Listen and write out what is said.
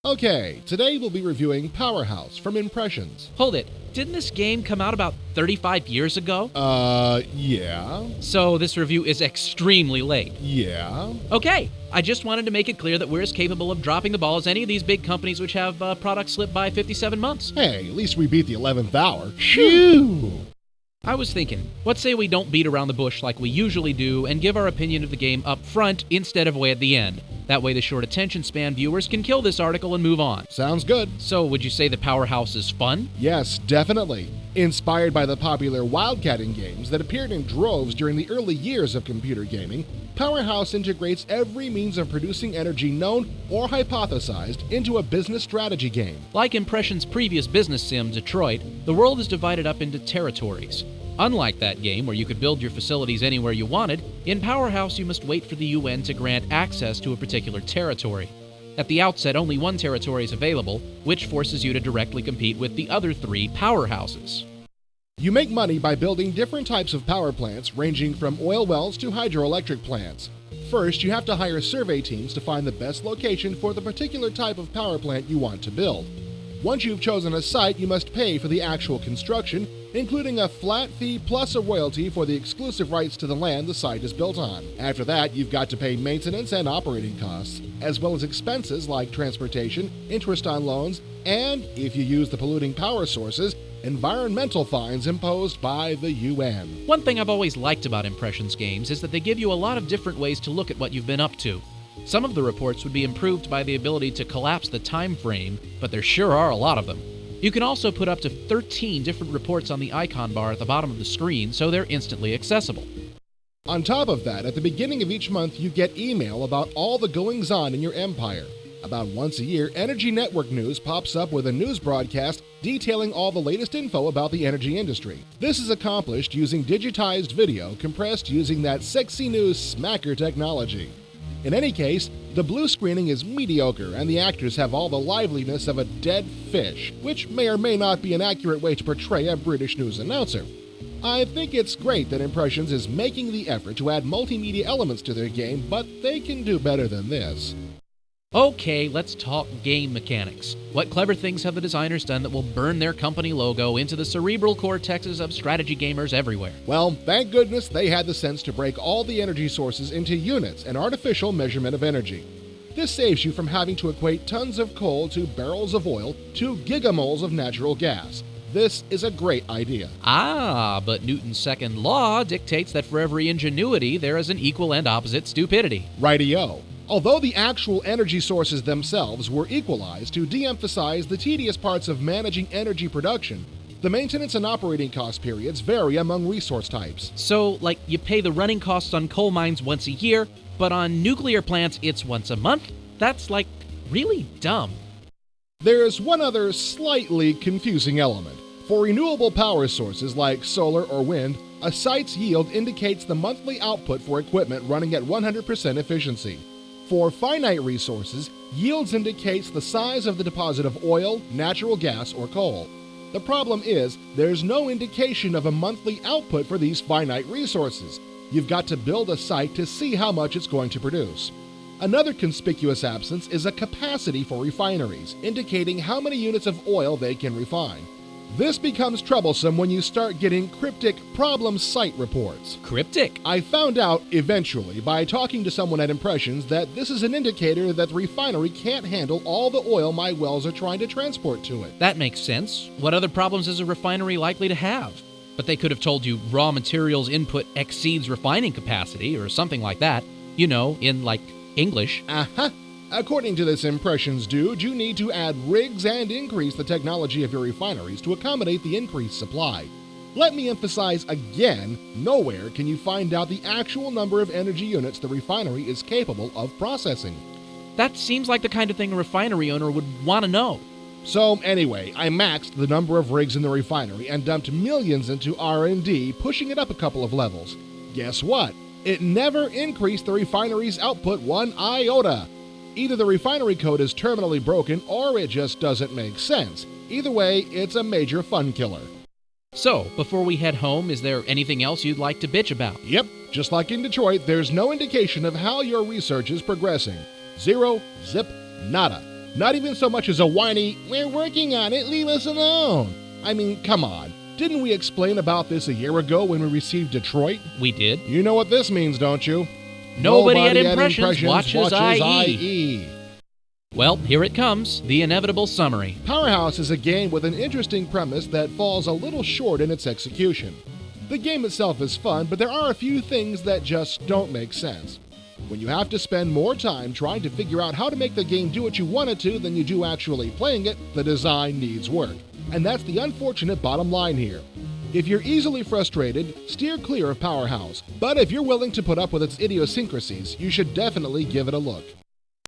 Okay, today we'll be reviewing Powerhouse from Impressions. Hold it. Didn't this game come out about 35 years ago? Yeah. So this review is extremely late. Yeah. Okay, I just wanted to make it clear that we're as capable of dropping the ball as any of these big companies which have products slip by 57 months. Hey, at least we beat the 11th hour. Phew! I was thinking, let's say we don't beat around the bush like we usually do and give our opinion of the game up front instead of way at the end. That way the short attention span viewers can kill this article and move on. Sounds good. So, would you say that Powerhouse is fun? Yes, definitely. Inspired by the popular wildcatting games that appeared in droves during the early years of computer gaming, Powerhouse integrates every means of producing energy known or hypothesized into a business strategy game. Like Impression's previous business sim, Detroit, the world is divided up into territories. Unlike that game where you could build your facilities anywhere you wanted, in Powerhouse you must wait for the UN to grant access to a particular territory. At the outset, only one territory is available, which forces you to directly compete with the other three powerhouses. You make money by building different types of power plants ranging from oil wells to hydroelectric plants. First, you have to hire survey teams to find the best location for the particular type of power plant you want to build. Once you've chosen a site, you must pay for the actual construction, including a flat fee plus a royalty for the exclusive rights to the land the site is built on. After that, you've got to pay maintenance and operating costs, as well as expenses like transportation, interest on loans, and, if you use the polluting power sources, environmental fines imposed by the UN. One thing I've always liked about Impressions games is that they give you a lot of different ways to look at what you've been up to. Some of the reports would be improved by the ability to collapse the time frame, but there sure are a lot of them. You can also put up to 13 different reports on the icon bar at the bottom of the screen, so they're instantly accessible. On top of that, at the beginning of each month, you get email about all the goings-on in your empire. About once a year, Energy Network News pops up with a news broadcast detailing all the latest info about the energy industry. This is accomplished using digitized video compressed using that sexy new smacker technology. In any case, the blue screening is mediocre and the actors have all the liveliness of a dead fish, which may or may not be an accurate way to portray a British news announcer. I think it's great that Impressions is making the effort to add multimedia elements to their game, but they can do better than this. Okay, let's talk game mechanics. What clever things have the designers done that will burn their company logo into the cerebral cortexes of strategy gamers everywhere? Well, thank goodness they had the sense to break all the energy sources into units, an artificial measurement of energy. This saves you from having to equate tons of coal to barrels of oil to gigamoles of natural gas. This is a great idea. But Newton's second law dictates that for every ingenuity, there is an equal and opposite stupidity. Rightio. Although the actual energy sources themselves were equalized to de-emphasize the tedious parts of managing energy production, the maintenance and operating cost periods vary among resource types. So, like, you pay the running costs on coal mines once a year, but on nuclear plants it's once a month? That's, like, really dumb. There's one other slightly confusing element. For renewable power sources like solar or wind, a site's yield indicates the monthly output for equipment running at 100% efficiency. For finite resources, yields indicates the size of the deposit of oil, natural gas, or coal. The problem is, there's no indication of a monthly output for these finite resources. You've got to build a site to see how much it's going to produce. Another conspicuous absence is a capacity for refineries, indicating how many units of oil they can refine. This becomes troublesome when you start getting cryptic problem site reports. Cryptic? I found out, eventually, by talking to someone at Impressions, that this is an indicator that the refinery can't handle all the oil my wells are trying to transport to it. That makes sense. What other problems is a refinery likely to have? But they could have told you raw materials input exceeds refining capacity or something like that. You know, in, like, English. According to this Impressions dude, you need to add rigs and increase the technology of your refineries to accommodate the increased supply. Let me emphasize again, nowhere can you find out the actual number of energy units the refinery is capable of processing. That seems like the kind of thing a refinery owner would want to know. So anyway, I maxed the number of rigs in the refinery and dumped millions into R&D, pushing it up a couple of levels. Guess what? It never increased the refinery's output one iota. Either the refinery code is terminally broken or it just doesn't make sense. Either way, it's a major fun killer. So, before we head home, is there anything else you'd like to bitch about? Yep, just like in Detroit, there's no indication of how your research is progressing. Zero, zip, nada. Not even so much as a whiny, "We're working on it, leave us alone." I mean, come on. Didn't we explain about this a year ago when we received Detroit? We did. You know what this means, don't you? Nobody at Impressions watches IE. Well, here it comes, the inevitable summary. Powerhouse is a game with an interesting premise that falls a little short in its execution. The game itself is fun, but there are a few things that just don't make sense. When you have to spend more time trying to figure out how to make the game do what you want it to than you do actually playing it, the design needs work. And that's the unfortunate bottom line here. If you're easily frustrated, steer clear of Powerhouse. But if you're willing to put up with its idiosyncrasies, you should definitely give it a look.